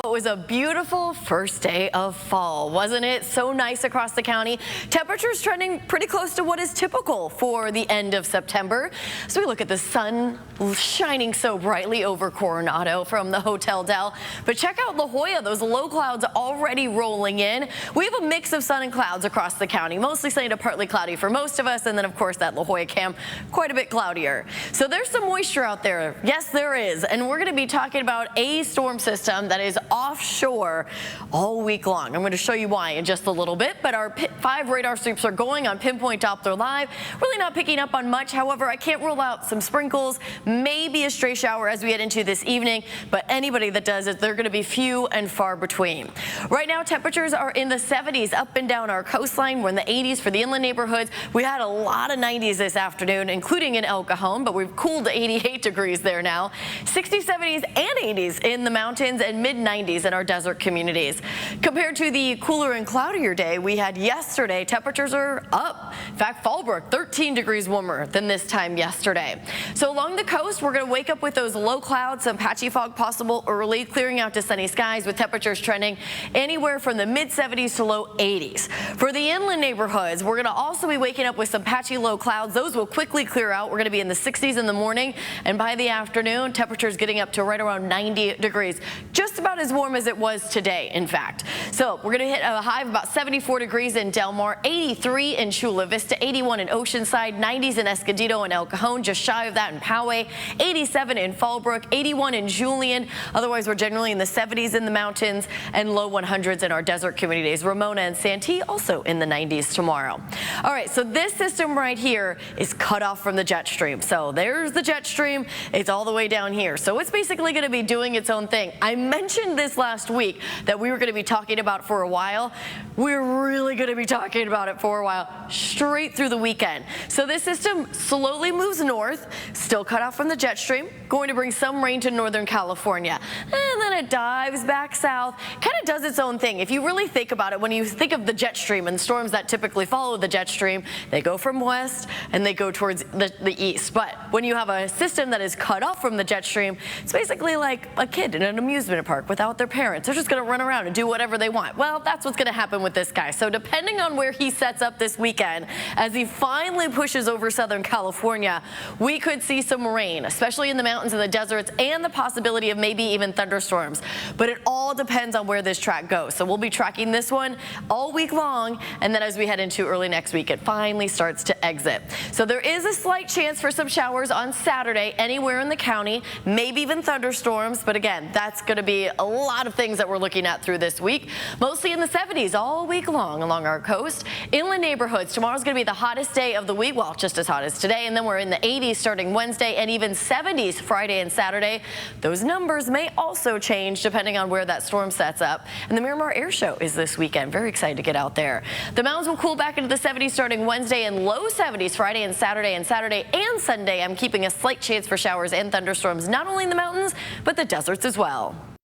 It was a beautiful first day of fall, wasn't it? So nice across the county. Temperatures trending pretty close to what is typical for the end of September. So we look at the sun shining so brightly over Coronado from the Hotel Del. But check out La Jolla, those low clouds already rolling in. We have a mix of sun and clouds across the county, mostly sunny to partly cloudy for most of us. And then, of course, that La Jolla cam quite a bit cloudier. So there's some moisture out there. Yes, there is. And we're going to be talking about a storm system that is offshore all week long. I'm going to show you why in just a little bit, but our 5 radar sweeps are going on Pinpoint Doppler Live. Really not picking up on much. However, I can't rule out some sprinkles, maybe a stray shower as we head into this evening, but anybody that does it, they're going to be few and far between. Right now, temperatures are in the 70s up and down our coastline. We're in the 80s for the inland neighborhoods. We had a lot of 90s this afternoon, including in El Cajon, but we've cooled to 88 degrees there now. 60s, 70s, and 80s in the mountains and mid-90s in our desert communities. Compared to the cooler and cloudier day we had yesterday, temperatures are up. In fact, Fallbrook 13 degrees warmer than this time yesterday. So along the coast, we're going to wake up with those low clouds, some patchy fog possible early, clearing out to sunny skies with temperatures trending anywhere from the mid 70s to low 80s. For the inland neighborhoods, we're going to also be waking up with some patchy low clouds. Those will quickly clear out. We're going to be in the 60s in the morning, and by the afternoon, temperatures getting up to right around 90 degrees. Just about as warm as it was today, in fact. So we're going to hit a high of about 74 degrees in Del Mar, 83 in Chula Vista, 81 in Oceanside, 90s in Escondido and El Cajon, just shy of that in Poway, 87 in Fallbrook, 81 in Julian. Otherwise, we're generally in the 70s in the mountains and low 100s in our desert communities. Ramona and Santee also in the 90s tomorrow. All right, so this system right here is cut off from the jet stream. So there's the jet stream. It's all the way down here. So it's basically going to be doing its own thing. I mentioned this last week that we were going to be talking about for a while. We're really going to be talking about it for a while, straight through the weekend. So this system slowly moves north, still cut off from the jet stream, going to bring some rain to Northern California. And then it dives back south, kind of does its own thing. If you really think about it, when you think of the jet stream and storms that typically follow the jet stream, they go from west and they go towards the east. But when you have a system that is cut off from the jet stream, it's basically like a kid in an amusement park without their parents. They're just going to run around and do whatever they want. Well, that's what's going to happen with this guy. So depending on where he sets up this weekend, as he finally pushes over Southern California, we could see some rain, especially in the mountains and the deserts, and the possibility of maybe even thunderstorms. But it all depends on where this track goes. So we'll be tracking this one all week long, and then as we head into early next week, it finally starts to exit. So there is a slight chance for some showers on Saturday anywhere in the county, maybe even thunderstorms. But again, that's going to be a lot of things that we're looking at through this week, mostly in the 70s all week long along our coast. Inland neighborhoods, tomorrow's going to be the hottest day of the week, well, just as hot as today, and then we're in the 80s starting Wednesday and even 70s Friday and Saturday. Those numbers may also change depending on where that storm sets up. And the Miramar Air Show is this weekend. Very excited to get out there. The mountains will cool back into the 70s starting Wednesday and low 70s Friday and Saturday and Sunday. I'm keeping a slight chance for showers and thunderstorms, not only in the mountains, but the deserts as well.